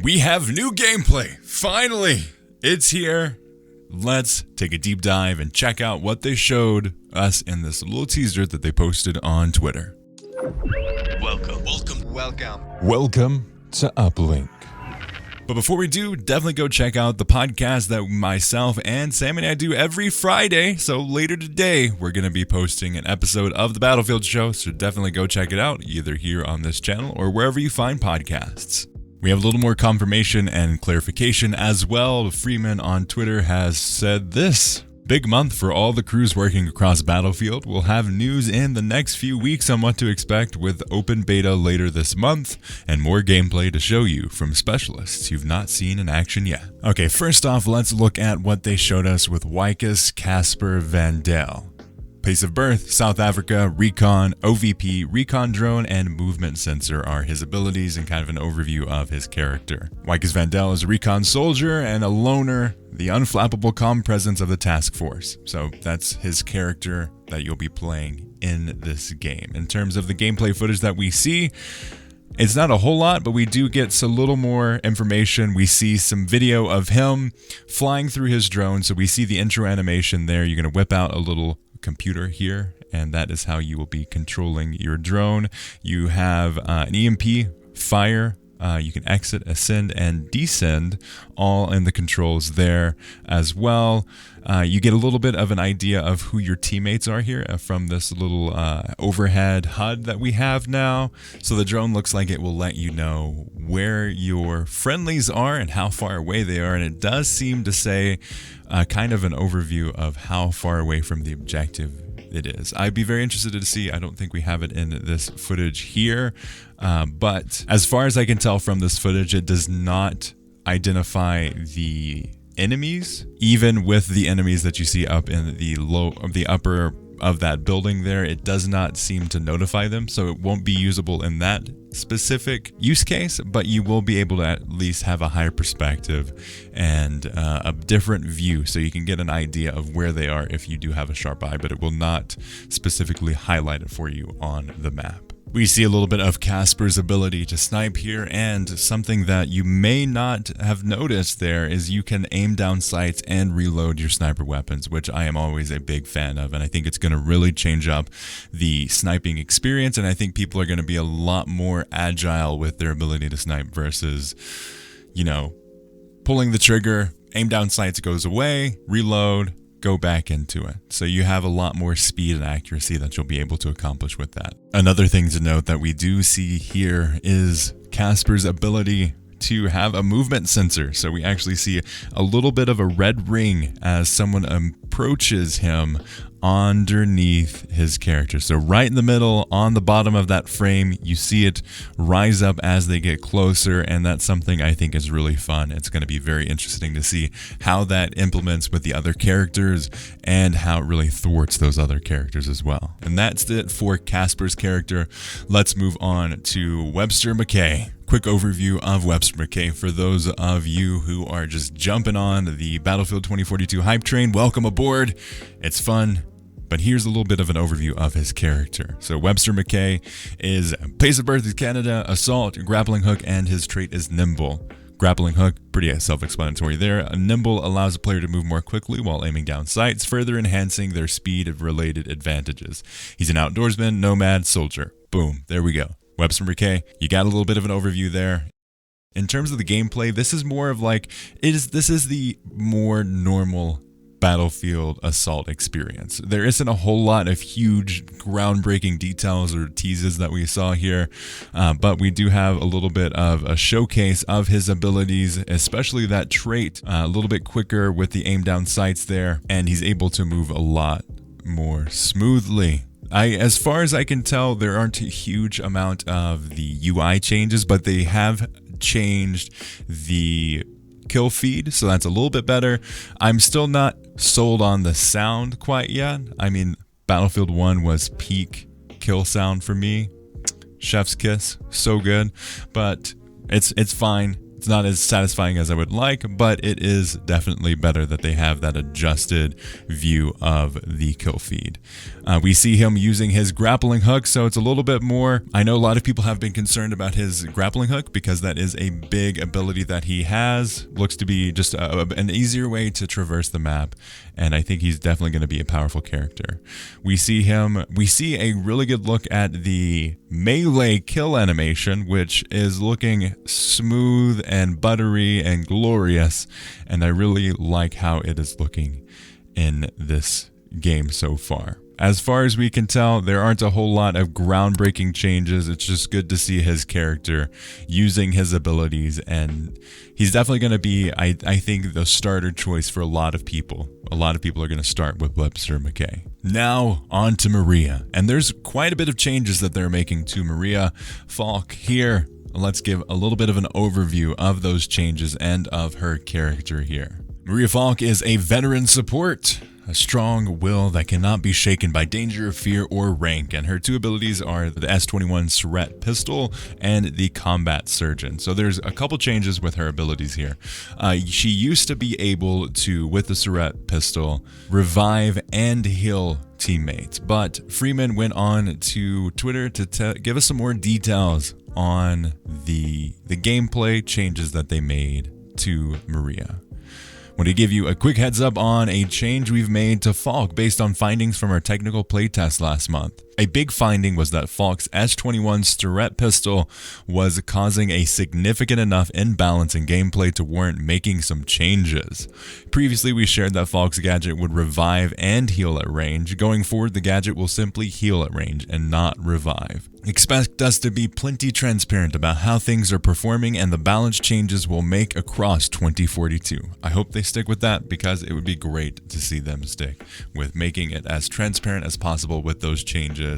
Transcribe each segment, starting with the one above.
We have new gameplay. Finally, it's here. Let's take a deep dive and check out what they showed us in this little teaser that they posted on Twitter. Welcome to Uplink. But before we do, definitely go check out the podcast that myself and Sam and I do every Friday. So later today, we're going to be posting an episode of the Battlefield Show. So definitely go check it out, either here on this channel or wherever you find podcasts. We have a little more confirmation and clarification as well. Freeman on Twitter has said this. Big month for all the crews working across Battlefield. We'll have news in the next few weeks on what to expect with open beta later this month and more gameplay to show you from specialists you've not seen in action yet. Okay, first off, let's look at what they showed us with Wicus Casper Van Dale. Place of birth, South Africa, recon, OVP, recon drone, and movement sensor are his abilities and kind of an overview of his character. Wicus Van Dale is a recon soldier and a loner, the unflappable calm presence of the task force. So that's his character that you'll be playing in this game. In terms of the gameplay footage that we see, it's not a whole lot, but we do get a little more information. We see some video of him flying through his drone. So we see the intro animation there. You're going to whip out a little computer here, and that is how you will be controlling your drone. You have an EMP, fire, you can exit, ascend, and descend, all in the controls there as well. You get a little bit of an idea of who your teammates are here from this little overhead HUD that we have now. So the drone looks like it will let you know where your friendlies are and how far away they are, and it does seem to say kind of an overview of how far away from the objective it is. I'd be very interested to see. I don't think we have it in this footage here, but as far as I can tell from this footage, it does not identify the enemies, even with the enemies that you see up in the upper of that building there. It does not seem to notify them, so it won't be usable in that specific use case, but you will be able to at least have a higher perspective and a different view, so you can get an idea of where they are if you do have a sharp eye, but it will not specifically highlight it for you on the map. We see a little bit of Casper's ability to snipe here, and something that you may not have noticed there is you can aim down sights and reload your sniper weapons, which I am always a big fan of, and I think it's going to really change up the sniping experience, and I think people are going to be a lot more agile with their ability to snipe versus, pulling the trigger, aim down sights goes away, reload, go back into it. So you have a lot more speed and accuracy that you'll be able to accomplish with that. Another thing to note that we do see here is Casper's ability to have a movement sensor. So we actually see a little bit of a red ring as someone approaches him underneath his character. So right in the middle, on the bottom of that frame, you see it rise up as they get closer, and that's something I think is really fun. It's going to be very interesting to see how that implements with the other characters and how it really thwarts those other characters as well. And that's it for Casper's character. Let's move on to Webster McKay. Quick overview of Webster McKay for those of you who are just jumping on the Battlefield 2042 hype train. Welcome aboard. It's fun. But here's a little bit of an overview of his character. So Webster McKay is place of birth is Canada, assault, grappling hook, and his trait is nimble. Grappling hook, pretty self-explanatory there. Nimble allows a player to move more quickly while aiming down sights, further enhancing their speed of related advantages. He's an outdoorsman, nomad, soldier. Boom, there we go. Webster McKay, you got a little bit of an overview there. In terms of the gameplay, this is more of this is the more normal Battlefield assault experience. There isn't a whole lot of huge groundbreaking details or teases that we saw here, but we do have a little bit of a showcase of his abilities, especially that trait, a little bit quicker with the aim down sights there, and he's able to move a lot more smoothly. As far as I can tell, there aren't a huge amount of the UI changes, but they have changed the kill feed, so that's a little bit better. I'm still not sold on the sound quite yet. I mean, Battlefield 1 was peak kill sound for me. Chef's kiss, so good, but it's fine. It's not as satisfying as I would like, but it is definitely better that they have that adjusted view of the kill feed. We see him using his grappling hook, so it's a little bit more. I know a lot of people have been concerned about his grappling hook because that is a big ability that he has. Looks to be just an easier way to traverse the map, and I think he's definitely going to be a powerful character. We see a really good look at the melee kill animation, which is looking smooth and buttery and glorious, and I really like how it is looking in this game so far. As far as we can tell, there aren't a whole lot of groundbreaking changes. It's just good to see his character using his abilities, and he's definitely going to be, I think, the starter choice for a lot of people. A lot of people are going to start with Webster McKay. Now, on to Maria, and there's quite a bit of changes that they're making to Maria Falk here. Let's give a little bit of an overview of those changes and of her character here. Maria Falk is a veteran support, a strong will that cannot be shaken by danger, fear, or rank, and her two abilities are the S21 Surette pistol and the combat surgeon. So there's a couple changes with her abilities here. She used to be able to, with the Surette pistol, revive and heal teammates, but Freeman went on to Twitter to give us some more details on the gameplay changes that they made to Maria. I want to give you a quick heads up on a change we've made to Falk based on findings from our technical playtest last month. A big finding was that Falk's S21 Surette pistol was causing a significant enough imbalance in gameplay to warrant making some changes. Previously, we shared that Falk's gadget would revive and heal at range. Going forward, the gadget will simply heal at range and not revive. Expect us to be plenty transparent about how things are performing and the balance changes we'll make across 2042. I hope they stick with that because it would be great to see them stick with making it as transparent as possible with those changes.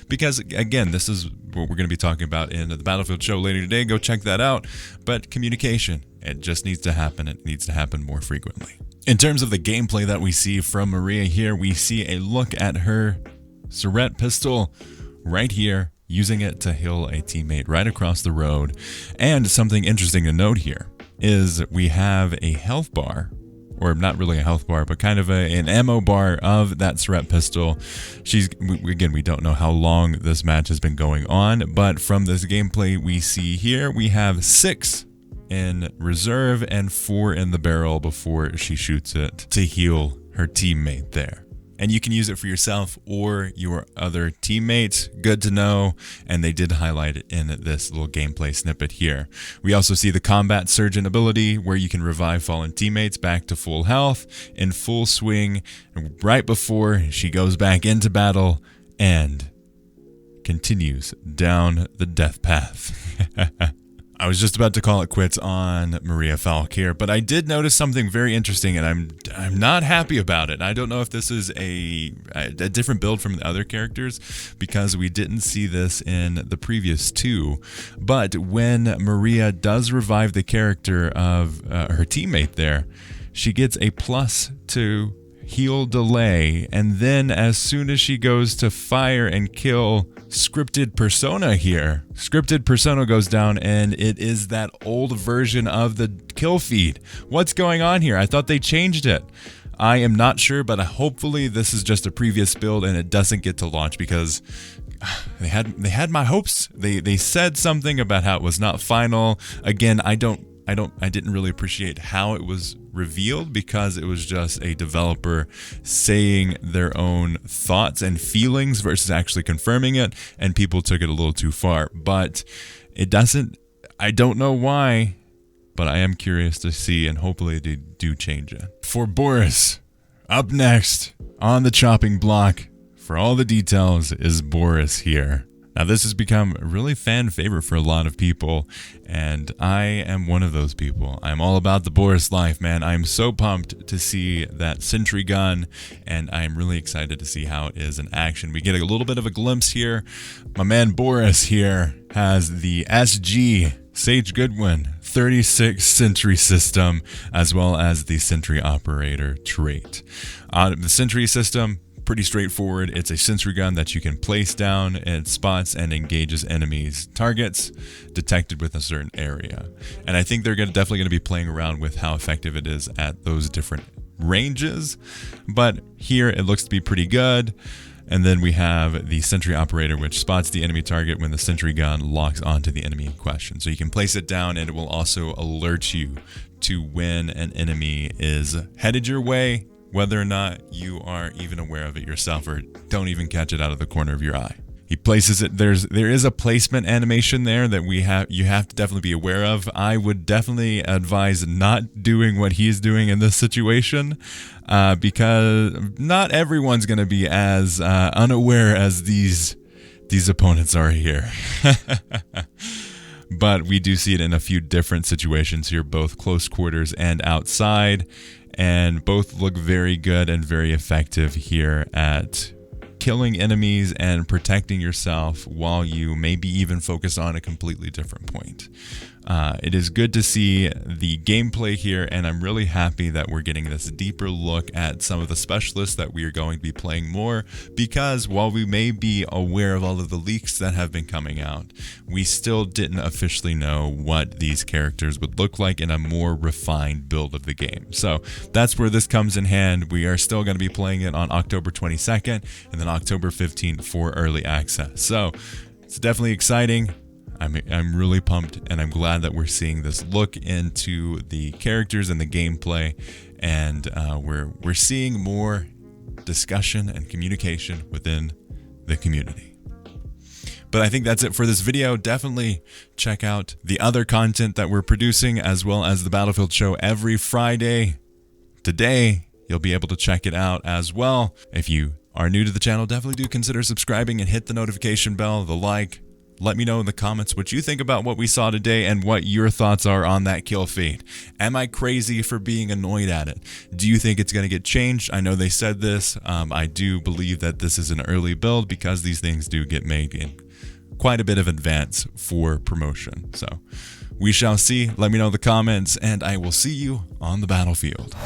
Because again, this is what we're going to be talking about in the Battlefield show later today. Go check that out. But communication, it just needs to happen. It needs to happen more frequently. In terms of the gameplay that we see from Maria here, we see a look at her Surette pistol right here, using it to heal a teammate right across the road. And something interesting to note here is we have a health bar, or not really a health bar, but kind of an ammo bar of that Surette pistol. We don't know how long this match has been going on, but from this gameplay we see here, we have 6 in reserve and 4 in the barrel before she shoots it to heal her teammate there. And you can use it for yourself or your other teammates. Good to know. And they did highlight it in this little gameplay snippet here. We also see the combat surgeon ability where you can revive fallen teammates back to full health in full swing right before she goes back into battle and continues down the death path. I was just about to call it quits on Maria Falk here, but I did notice something very interesting, and I'm not happy about it. I don't know if this is a different build from the other characters, because we didn't see this in the previous 2. But when Maria does revive the character of her teammate there, she gets a plus to heal delay, and then as soon as she goes to fire and kill scripted persona here, scripted persona goes down, and it is that old version of the kill feed. What's going on here? I thought they changed it. I am not sure, but hopefully this is just a previous build and it doesn't get to launch, because they had my hopes. They said something about how it was not final. Again, I didn't really appreciate how it was revealed, because it was just a developer saying their own thoughts and feelings versus actually confirming it, and people took it a little too far. But I don't know why, but I am curious to see, and hopefully they do change it. For Boris, up next on the chopping block for all the details is Boris here. Now, this has become a really fan favorite for a lot of people, and I am one of those people. I'm all about the Boris life, man. I'm so pumped to see that sentry gun, and I'm really excited to see how it is in action. We get a little bit of a glimpse here. My man Boris here has the SG Sage Goodwin 36 sentry system, as well as the sentry operator trait. The sentry system, pretty straightforward. It's a sentry gun that you can place down. It spots and engages enemies' targets detected within a certain area. And I think they're definitely going to be playing around with how effective it is at those different ranges. But here it looks to be pretty good. And then we have the sentry operator, which spots the enemy target when the sentry gun locks onto the enemy in question. So you can place it down, and it will also alert you to when an enemy is headed your way, whether or not you are even aware of it yourself or don't even catch it out of the corner of your eye. He places it. There is a placement animation there that you have to definitely be aware of. I would definitely advise not doing what he's doing in this situation, because not everyone's going to be as unaware as these opponents are here. But we do see it in a few different situations here, both close quarters and outside, and both look very good and very effective here at killing enemies and protecting yourself while you maybe even focus on a completely different point. It is good to see the gameplay here, and I'm really happy that we're getting this deeper look at some of the specialists that we are going to be playing more, because while we may be aware of all of the leaks that have been coming out, we still didn't officially know what these characters would look like in a more refined build of the game. So that's where this comes in hand. We are still going to be playing it on October 22nd and then October 15th for early access. So it's definitely exciting. I'm really pumped, and I'm glad that we're seeing this look into the characters and the gameplay, and we're seeing more discussion and communication within the community. But I think that's it for this video. Definitely check out the other content that we're producing, as well as the Battlefield show every Friday. Today, you'll be able to check it out as well. If you are new to the channel, definitely do consider subscribing and hit the notification bell, the like. Let me know in the comments what you think about what we saw today and what your thoughts are on that kill feed. Am I crazy for being annoyed at it? Do you think it's going to get changed? I know they said this. I do believe that this is an early build because these things do get made in quite a bit of advance for promotion. So we shall see. Let me know in the comments, and I will see you on the battlefield.